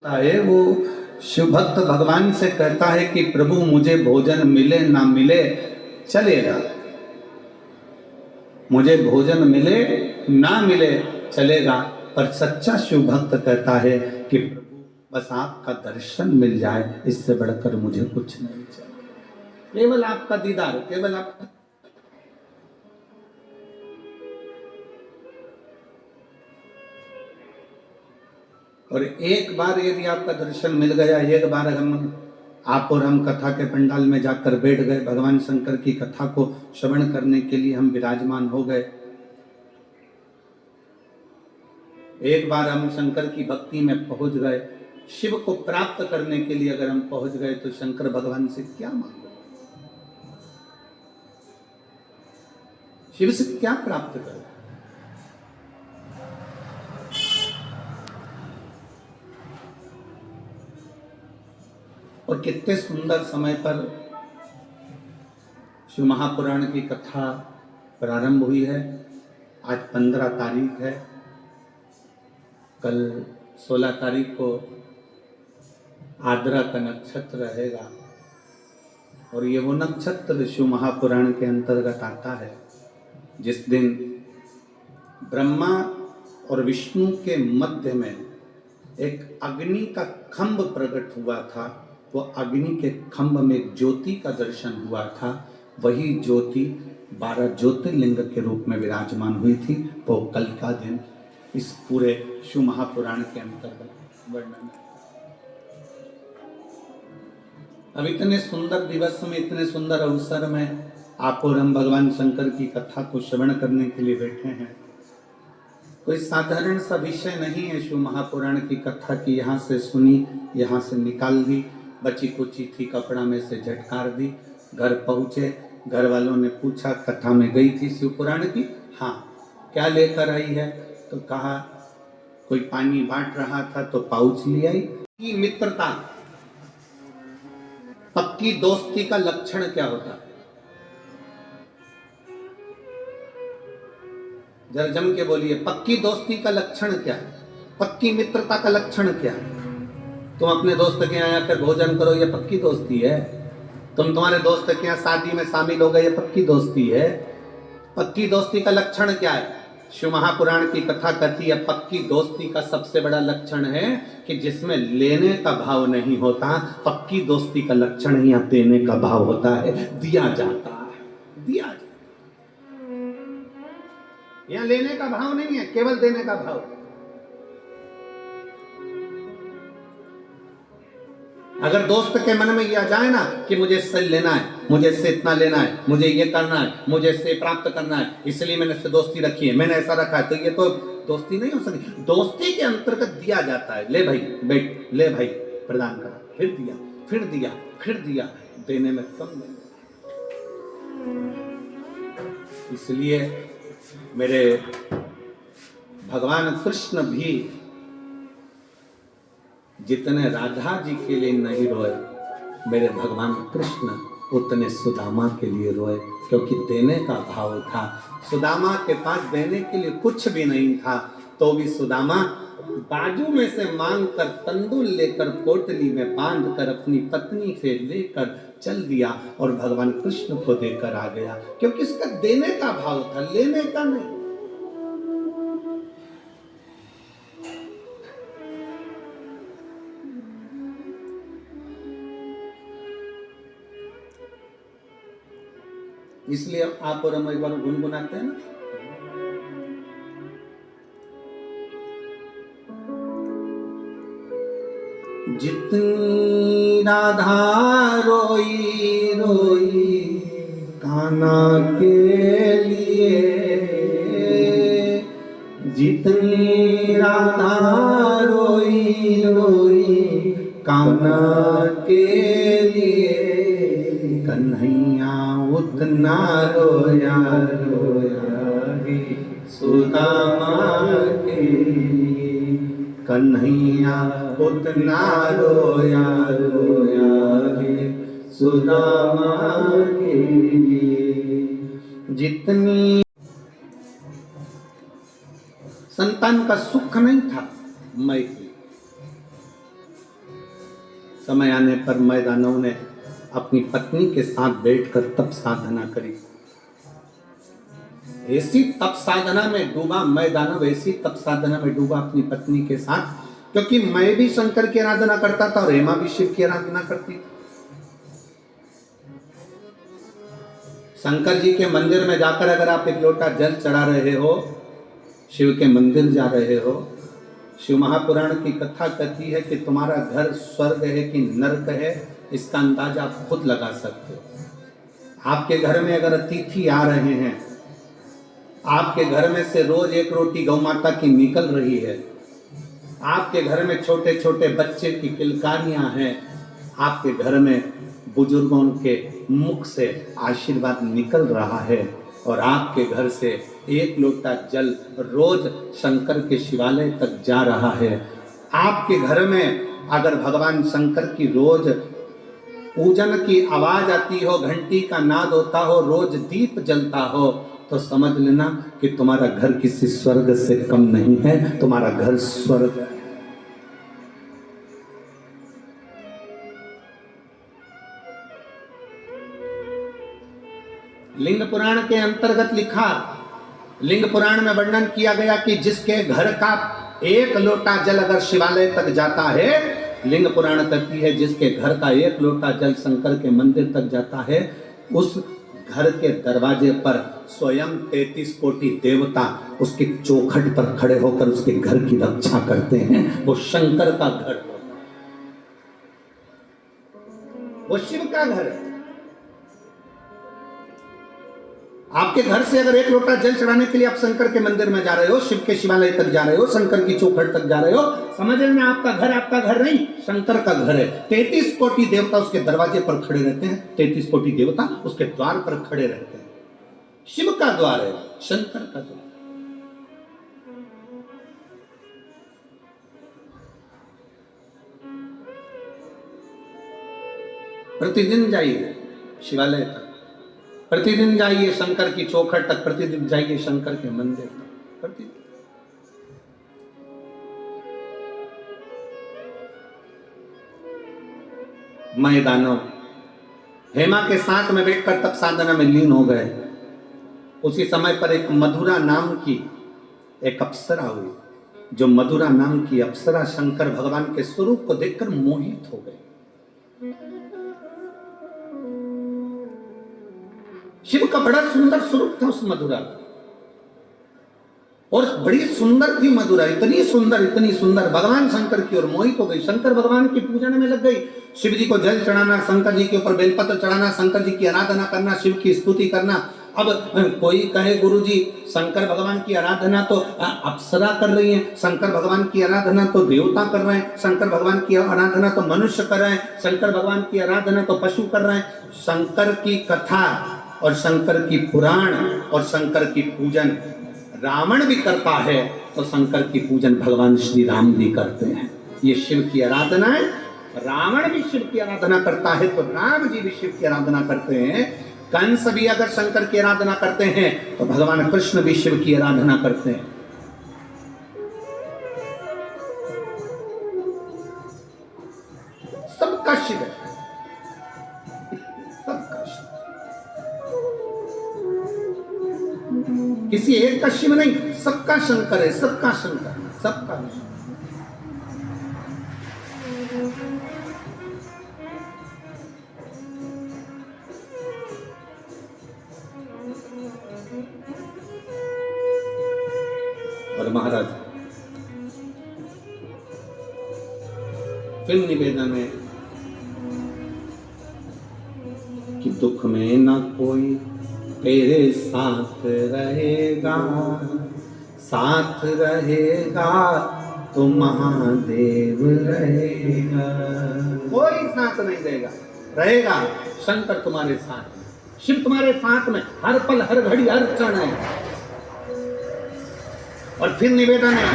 है वो शिव भक्त भगवान से कहता है कि प्रभु मुझे भोजन मिले ना मिले चलेगा, मुझे भोजन मिले ना मिले चलेगा, पर सच्चा शिव भक्त कहता है कि प्रभु बस आपका दर्शन मिल जाए, इससे बढ़कर मुझे कुछ नहीं चाहिए, केवल आपका दीदार, केवल आपका। और एक बार यदि आपका दर्शन मिल गया, एक बार आप और हम कथा के पंडाल में जाकर बैठ गए, भगवान शंकर की कथा को श्रवण करने के लिए हम विराजमान हो गए, एक बार हम शंकर की भक्ति में पहुंच गए, शिव को प्राप्त करने के लिए अगर हम पहुंच गए तो शंकर भगवान से क्या मांगो, शिव से क्या प्राप्त करो। और कितने सुंदर समय पर शिव महापुराण की कथा प्रारंभ हुई है। आज 15 तारीख है, कल 16 तारीख को आद्रा का नक्षत्र रहेगा, और ये वो नक्षत्र शिव महापुराण के अंतर्गत आता है जिस दिन ब्रह्मा और विष्णु के मध्य में एक अग्नि का खंभ प्रकट हुआ था। वो अग्नि के खंभ में ज्योति का दर्शन हुआ था, वही ज्योति 12 ज्योतिर्लिंग के रूप में विराजमान हुई थी। वो कल का दिन इस पूरे शिव महापुराण के अंतर्गत वर्णन है। अब इतने सुंदर दिवस में, इतने सुंदर अवसर में आप और हम भगवान शंकर की कथा को श्रवण करने के लिए बैठे हैं। कोई साधारण सा विषय नहीं है शिव महापुराण की कथा की, यहाँ से सुनी, यहाँ से निकाल दी, बची कुची थी कपड़ा में से झटकार दी, घर पहुँचे, घर वालों ने पूछा कथा में गई थी शिव पुराण की, हाँ, क्या लेकर आई है, तो कहा कोई पानी बांट रहा था तो पाउच ले आई। की मित्रता, पक्की दोस्ती का लक्षण क्या होता है, जरा जम के बोलिए, पक्की दोस्ती का लक्षण क्या है, पक्की मित्रता का लक्षण क्या है। तुम अपने दोस्त के यहाँ आकर भोजन करो, ये पक्की दोस्ती है। तुम तुम्हारे दोस्त के यहाँ शादी में शामिल हो गए, ये पक्की दोस्ती है। पक्की दोस्ती का लक्षण क्या है, शिव महापुराण की कथा कहती है पक्की दोस्ती का सबसे बड़ा लक्षण है कि जिसमें लेने का भाव नहीं होता। पक्की दोस्ती का लक्षण यहाँ देने का भाव होता है, दिया जाता है, दिया जाता है। यहाँ लेने का भाव नहीं है, केवल देने का भाव। अगर दोस्त के मन में यह आ जाए ना कि मुझे इससे लेना है, मुझे इससे इतना लेना है, मुझे ये करना है, मुझे इससे प्राप्त करना है, इसलिए मैंने इससे दोस्ती रखी है, मैंने ऐसा रखा है, तो ये तो दोस्ती नहीं हो सकती। दोस्ती के अंतर्गत दिया जाता है, ले भाई बैठ, ले भाई प्रदान करा, फिर दिया, फिर दिया, फिर दिया, देने में कम नहीं। इसलिए मेरे भगवान कृष्ण भी जितने राधा जी के लिए नहीं रोए, मेरे भगवान कृष्ण उतने सुदामा के लिए रोए, क्योंकि देने का भाव था। सुदामा के पास देने के लिए कुछ भी नहीं था, तो भी सुदामा बाजू में से मांग कर तंदूर लेकर पोटली में बांध कर अपनी पत्नी से लेकर चल दिया और भगवान कृष्ण को देकर आ गया, क्योंकि इसका देने का भाव था, लेने का नहीं। इसलिए आप और हम एक बार गुनगुनाते हैं ना, जितनी राधा रोई रोई कान्हा के लिए, जितनी राधा रोई रोई कान्हा के लिए, कन्हैया उतना रोया रोया रे सुदामा के लिए, कन्हैया उतना रोया रोया रे सुदामा के लिए। जितनी संतान का सुख नहीं था, मैं थी, समय आने पर मैं दानव ने अपनी पत्नी के साथ बैठकर तप साधना करी। ऐसी तप साधना में डूबा मैं दानव, ऐसी तप साधना में डूबा अपनी पत्नी के साथ, क्योंकि मैं भी शंकर की आराधना करता था और हेमा भी शिव की आराधना करती थी। शंकर जी के मंदिर में जाकर अगर आप एक लोटा जल चढ़ा रहे हो, शिव के मंदिर जा रहे हो, शिव महापुराण की कथा कहती है कि तुम्हारा घर स्वर्ग है कि नरक है, इसका अंदाजा आप खुद लगा सकते हो। आपके घर में अगर अतिथि आ रहे हैं, आपके घर में से रोज एक रोटी गौ माता की निकल रही है, आपके घर में छोटे छोटे बच्चे की किलकारियां हैं, आपके घर में बुजुर्गों के मुख से आशीर्वाद निकल रहा है, और आपके घर से एक लोटा जल रोज शंकर के शिवालय तक जा रहा है। आपके घर में अगर भगवान शंकर की रोज पूजन की आवाज आती हो, घंटी का नाद होता हो, रोज दीप जलता हो, तो समझ लेना कि तुम्हारा घर किसी स्वर्ग से कम नहीं है, तुम्हारा घर स्वर्ग है। लिंग पुराण के अंतर्गत लिखा, लिंग पुराण में वर्णन किया गया कि जिसके घर का एक लोटा जल अगर शिवालय तक जाता है, लिंग पुराण कहती है जिसके घर का एक लोटा जल शंकर के मंदिर तक जाता है, उस घर के दरवाजे पर स्वयं 33 कोटि देवता उसके चौखट पर खड़े होकर उसके घर की रक्षा करते हैं। वो शंकर का घर होता है, वो शिव का घर है। आपके घर से अगर एक लोटा जल चढ़ाने के लिए आप शंकर के मंदिर में जा रहे हो, शिव के शिवालय तक जा रहे हो, शंकर की चौखट तक जा रहे हो, समझ लेना आपका घर नहीं, शंकर का घर है। 33 कोटि देवता उसके दरवाजे पर खड़े रहते हैं, 33 कोटि देवता उसके द्वार पर खड़े रहते हैं। शिव का द्वार है, शंकर का द्वार। प्रतिदिन जाइए शिवालय तक, प्रतिदिन जाइए शंकर की चौखट तक, प्रतिदिन जाइए शंकर के मंदिर तक, प्रतिदिन। मैं दानव हेमा के साथ में बैठकर तप साधना में लीन हो गए। उसी समय पर एक मधुरा नाम की एक अप्सरा हुई। जो मधुरा नाम की अप्सरा शंकर भगवान के स्वरूप को देखकर मोहित हो गई। शिव का बड़ा सुंदर स्वरूप था उस मधुरा का, और बड़ी सुंदर थी मधुरा, इतनी सुंदर भगवान शंकर की ओर मोहित हो गई। शंकर भगवान की पूजन में लग गई। शिव जी को जल चढ़ाना, शंकर जी के ऊपर बेलपत्र चढ़ाना, शंकर जी की आराधना करना, शिव की स्तुति करना। अब कोई कहे गुरुजी शंकर भगवान की आराधना तो अप्सरा कर रही है, शंकर भगवान की आराधना तो देवता कर रहे हैं, शंकर भगवान की आराधना तो मनुष्य कर रहे हैं, शंकर भगवान की आराधना तो पशु कर रहे हैं। शंकर की कथा और शंकर की पुराण और शंकर की पूजन रावण भी करता है, तो शंकर की पूजन भगवान श्री राम भी करते हैं। ये शिव की आराधना है। रावण भी शिव की आराधना करता है तो राम जी भी शिव की आराधना करते हैं। कंस भी अगर शंकर की आराधना करते हैं तो भगवान कृष्ण भी शिव की आराधना करते हैं। सबका शिव है, सबका शिव, किसी एक का शिव नहीं, सबका शंकर है, सबका शंकर, सबका। और महाराज फिर निवेदन है कि दुख में न कोई तेरे साथ रहेगा, साथ रहेगा तो महादेव रहेगा। कोई साथ नहीं देगा, रहेगा शंकर तुम्हारे साथ, शिव तुम्हारे साथ में हर पल हर घड़ी हर क्षण है। और फिर निवेदन है,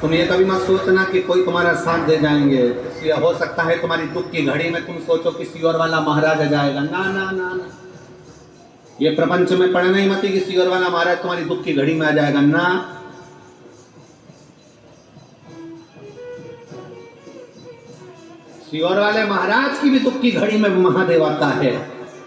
तुम ये कभी मत सोचना कि कोई तुम्हारा साथ दे जाएंगे। इसलिए हो सकता है तुम्हारी दुख की घड़ी में तुम सोचो किसी और वाला महाराज आ जाएगा। ना ना ना ना, ये प्रपंच में पढ़ना ही मत कि किसी और वाला महाराज तुम्हारी दुख की घड़ी में आ जाएगा ना। सीहोर वाले महाराज की भी दुख की घड़ी में महादेव आता है,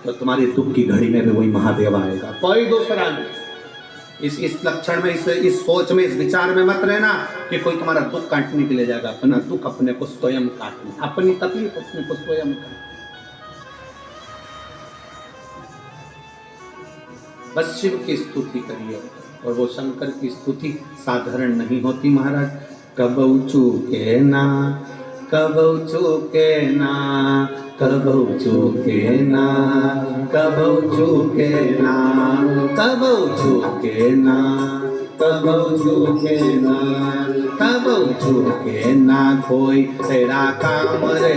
तो तुम्हारी दुख की घड़ी में भी वही महादेव आएगा, कोई दूसरा नहीं। इस लक्षण में, इस सोच में, इस विचार में मत रहना कि कोई तुम्हारा दुख काटने के लिए जाएगा। अपना दुख अपने को स्वयं काटना, अपनी तकलीफ अपने को स्वयं काटना। बस शिव की स्तुति करिए, और वो शंकर की स्तुति साधारण नहीं होती महाराज। कबहु चूके ना, कबहु चूके ना, कबहु चूके ना, कबहु चूके ना, कबहु चूके ना, कबहु चूके ना, कबहु चूके ना कोई तेरा काम रे,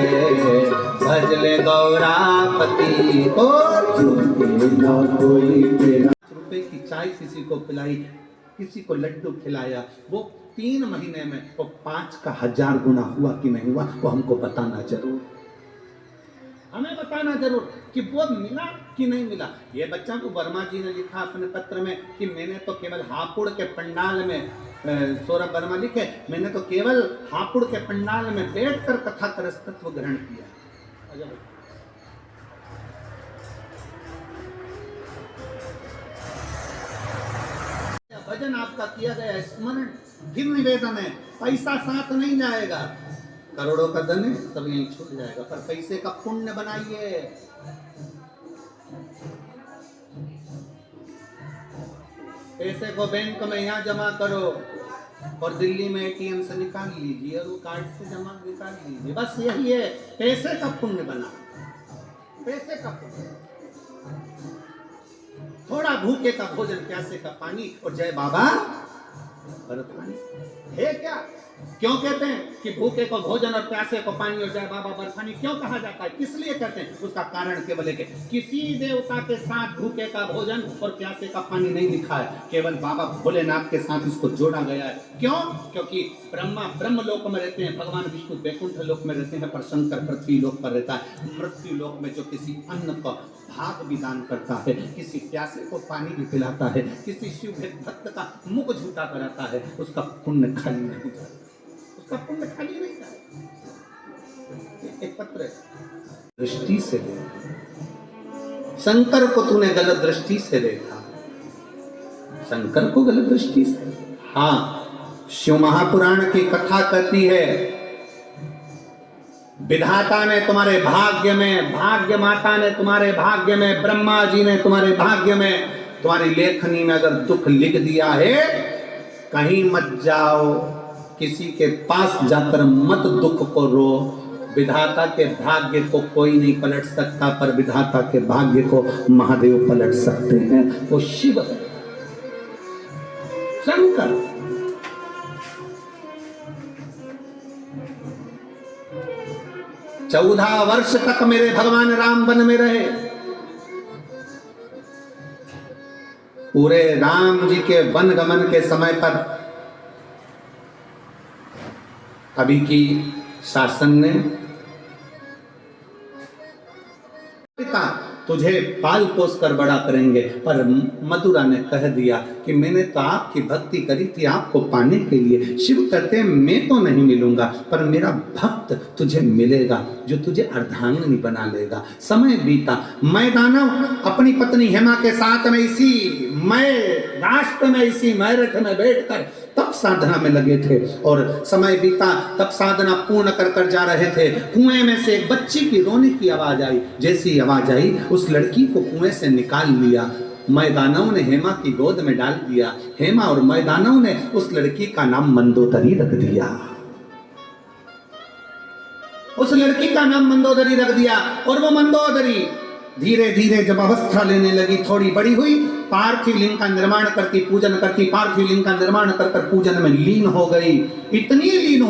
भजले गौरापति को चूके ना कोई तेरा। रुपए की चाय किसी को पिलाई, किसी को लड्डू खिलाया, वो 3 महीने में वो 5 का 1000 गुना हुआ कि नहीं हुआ, वो हमको बताना जरूर, हमें बताना जरूर कि वो मिला कि नहीं मिला। ये बच्चा को वर्मा जी ने लिखा अपने पत्र में कि मैंने तो केवल हापुड़ के पंडाल में, सौरभ वर्मा लिखे, मैंने तो केवल हापुड़ के पंडाल में बैठकर कथा करस्तत्व ग्रहण किया। भजन आपका किया गया, स्मरण फिर निवेदन है, पैसा साथ नहीं जाएगा, करोड़ों का धन है सब यहीं छूट जाएगा, पर पैसे का पुण्य बनाइए। पैसे को बैंक में यहाँ जमा करो और दिल्ली में एटीएम से निकाल लीजिए और वो कार्ड से जमा निकाल लीजिए, बस यही है, पैसे का पुण्य बना, पैसे का पुण्य। थोड़ा भूखे का भोजन, प्यासे का पानी, और जय बाबा बर्फानी है क्या? क्यों कहते हैं कि भूखे को भोजन और प्यासे को पानी और जय बाबा बर्फानी क्यों कहा जाता है, किस लिए कहते हैं? उसका कारण केवल है कि किसी देवता के साथ भूखे का भोजन और प्यासे का पानी नहीं लिखा है, केवल बाबा भोलेनाथ के साथ इसको जोड़ा गया है। क्यों? क्योंकि ब्रह्मा ब्रह्म लोक में रहते हैं, भगवान विष्णु वैकुंठ लोक में रहते हैं, पर शंकर पृथ्वी लोक पर रहता है। मृत्यु लोक में जो किसी अन्न का भाग भी दान करता है, किसी प्यासे को पानी भी पिलाता है, किसी शिव भक्त का मुख झूठा कराता है, उसका पुण्य खाली नहीं जाता, उसका पुण्य खाली नहीं जाता। एक पत्र दृष्टि से देखा, शंकर को तूने गलत दृष्टि से देखा, शंकर को गलत दृष्टि से। हाँ, शिव महापुराण की कथा कहती है, विधाता ने तुम्हारे भाग्य में, भाग्य माता ने तुम्हारे भाग्य में, ब्रह्मा जी ने तुम्हारे भाग्य में, तुम्हारी लेखनी में अगर दुख लिख दिया है, कहीं मत जाओ, किसी के पास जाकर मत दुख को रो। विधाता के भाग्य को कोई नहीं पलट सकता, पर विधाता के भाग्य को महादेव पलट सकते हैं, वो शिव है, शंकर। 14 वर्ष तक मेरे भगवान राम वन में रहे। पूरे राम जी के वन गमन के समय पर अभी की शासन ने पिता तुझे पाल पोस कर बड़ा करेंगे, पर मथुरा ने कह दिया कि मैंने तो आपकी भक्ति करी थी आपको पाने के लिए। शिव कहते हैं मैं तो नहीं मिलूंगा, पर मेरा भक्त तुझे मिलेगा जो तुझे अर्धांगिनी बना लेगा। समय बीता, मैं दानव अपनी पत्नी हेमा के साथ में इसी मैं राष्ट्र में, इसी मैरठ में बैठकर तप साधना में लगे थे, और समय बीता, तप साधना पूर्ण कर कर जा रहे थे। कुएं में से एक बच्ची की रोने की आवाज आई, जैसी आवाज आई उस लड़की को कुएं से निकाल लिया। मैदानव ने हेमा की गोद में डाल दिया। हेमा और मैदानव ने उस लड़की का नाम मंदोदरी रख दिया, उस लड़की का नाम मंदोदरी रख दिया। और वो मंदोदरी धीरे धीरे जब अवस्था लेने लगी, थोड़ी बड़ी हुई, पार्थिव लिंग का निर्माण करती, पूजन करती, पार्थिव लिंग का निर्माण कर कर पूजन में लीन हो गई। इतनी लीन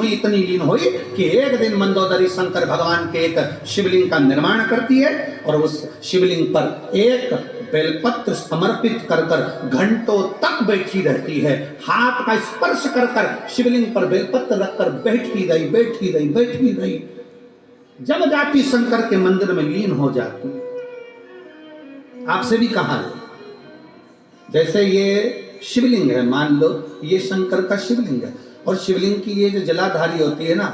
हुई कि एक दिन मंदोदरी शंकर भगवान के एक शिवलिंग का निर्माण करती है, और उस शिवलिंग पर एक बेलपत्र समर्पित कर कर घंटों तक बैठी रहती है। हाथ का स्पर्श कर कर शिवलिंग पर बेलपत्र रखकर बैठी रही। जब जाती शंकर के मंदिर में लीन हो जाती। आपसे भी कहा है, जैसे ये शिवलिंग है, मान लो ये शंकर का शिवलिंग है, और शिवलिंग की ये जो जलाधारी होती है ना,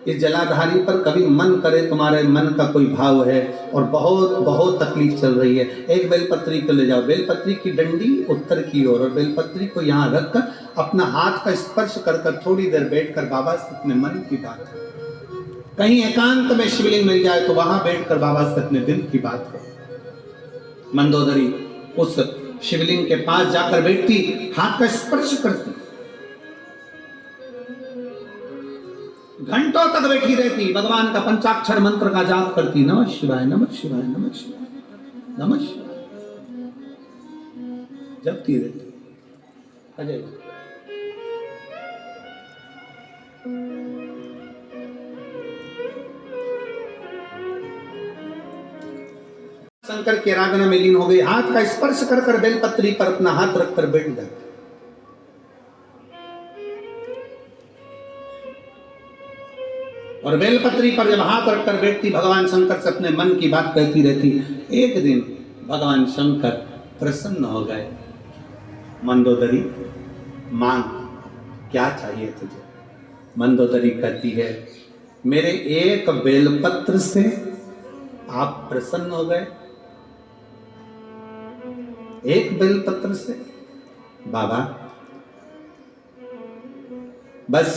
इस जलाधारी पर कभी मन करे तुम्हारे मन का कोई भाव है और बहुत बहुत तकलीफ चल रही है, एक बेलपत्री को ले जाओ, बेलपत्री की डंडी उत्तर की ओर और बेलपत्री को यहाँ रखकर अपना हाथ का स्पर्श कर थोड़ी देर बैठकर बाबा से अपने मन की बात करो। कहीं एकांत में शिवलिंग मिल जाए तो वहां बैठकर बाबा से अपने दिल की बात करो। मंदोदरी उस शिवलिंग के पास जाकर बैठती, हाथ का स्पर्श करती, घंटों तक बैठी रहती, भगवान का पंचाक्षर मंत्र का जाप करती, नमः शिवाय नमः शिवाय नमः शिवाय नमः शिवाय जपती रहती। अजय शंकर की आराधना में लीन हो गई, हाथ का स्पर्श कर बेलपत्री पर अपना हाथ रखकर बैठ जाती। और बेलपत्री पर जब हाथ रखकर बैठती, भगवान शंकर से अपने मन की बात कहती रहती। एक दिन भगवान शंकर प्रसन्न हो गए। मंदोदरी मांग, क्या चाहिए तुझे? मंदोदरी कहती है, मेरे एक बेलपत्र से आप प्रसन्न हो गए? एक बेलपत्र से? बाबा बस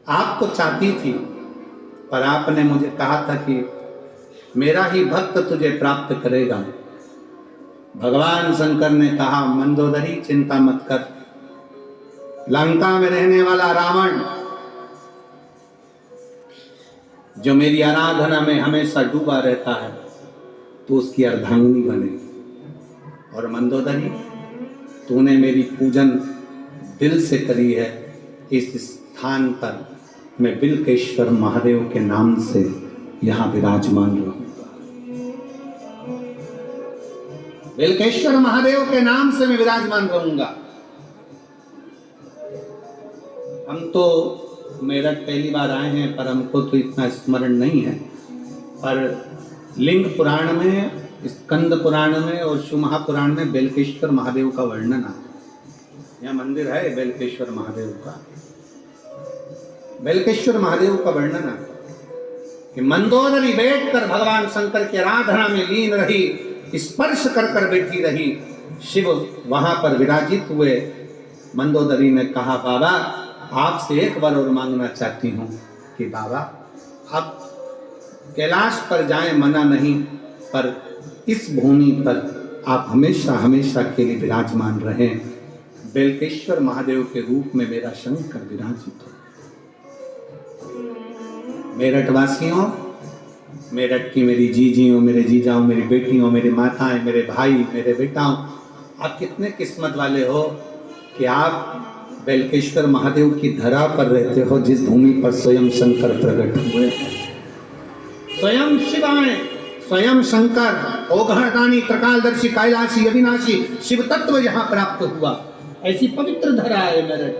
आपको चाहती थी, पर आपने मुझे कहा था कि मेरा ही भक्त तुझे प्राप्त करेगा। भगवान शंकर ने कहा, मंदोदरी चिंता मत कर, लंका में रहने वाला रावण जो मेरी आराधना में हमेशा डूबा रहता है, तो उसकी अर्धांगिनी बने। और मंदोदरी, तूने मेरी पूजन दिल से करी है, इस स्थान पर मैं बिल्केश्वर महादेव के नाम से यहां विराजमान रहूंगा। बिल्केश्वर महादेव के नाम से मैं विराजमान रहूंगा। हम तो मेरठ पहली बार आए हैं, पर हमको तो इतना स्मरण नहीं है, पर लिंग पुराण में, स्कंद पुराण में और शिव महापुराण में बेलकेश्वर महादेव का वर्णन आता है। यहाँ मंदिर है बेलकेश्वर महादेव का, बेलकेश्वर महादेव का वर्णन आता है कि मंदोदरी बैठकर भगवान शंकर की आराधना में लीन रही, स्पर्श कर बैठी रही, शिव वहां पर विराजित हुए। मंदोदरी ने कहा, बाबा आपसे एक बार और मांगना चाहती हूँ कि बाबा आप कैलाश पर जाएं, मना नहीं, पर इस भूमि पर आप हमेशा हमेशा के लिए विराजमान रहें। बेलकेश्वर महादेव के रूप में मेरा शंकर विराजित हो। मेरठ वासियों, मेरठ की मेरी जीजियों, मेरे जीजाओं, मेरी बेटियों, मेरी माताएं, मेरे भाई, मेरे बेटाओं, आप कितने किस्मत वाले हो कि आप बेलकेश्वर महादेव की धरा पर रहते हो, जिस भूमि पर स्वयं शंकर प्रकट हुए। स्वयं शिवाय, स्वयं शंकर, ओघरदानी, त्रिकालदर्शी, कैलाशी, अविनाशी शिव तत्व यहां प्राप्त हुआ। ऐसी पवित्र धरा है मेरठ।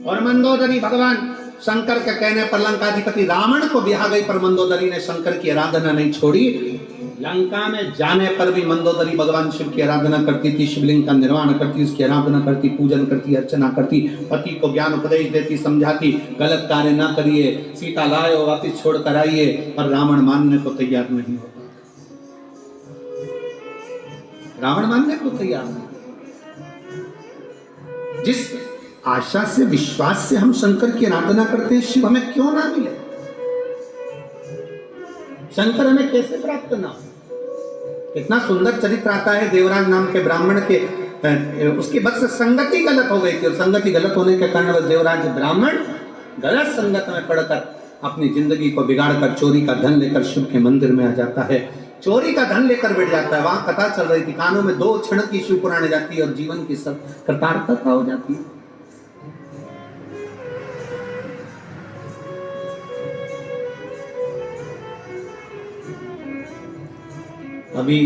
और मंदोदरी भगवान शंकर के कहने पर लंकाधिपति रावण को ब्याह गई, पर मंदोदरी ने शंकर की आराधना नहीं छोड़ी। लंका में जाने पर भी मंदोदरी भगवान शिव की आराधना करती थी, शिवलिंग का निर्माण करती, उसकी आराधना करती, पूजन करती, अर्चना करती, पति को ज्ञान उपदेश देती, समझाती, गलत कार्य ना करिए, सीता लाए वापिस छोड़ कर आइए, पर रावण मानने को तैयार नहीं होता। रावण मानने को तैयार नहीं। जिस आशा से, विश्वास से हम शंकर की आराधना करते हैं, शिव हमें क्यों ना मिले? शंकर हमें कैसे प्राप्त ना हो? इतना सुंदर चरित्र आता है देवराज नाम के ब्राह्मण के, उसकी बस संगति गलत हो गई थी, और संगति गलत होने के कारण बस देवराज ब्राह्मण गलत संगत में पड़कर अपनी जिंदगी को बिगाड़कर चोरी का धन लेकर शिव के मंदिर में आ जाता है, चोरी का धन लेकर बैठ जाता है। वहां कथा चल रही थी, कानों में 2 क्षण की शिव पुराण जाती है और जीवन की सब कृतार्थता हो जाती है। अभी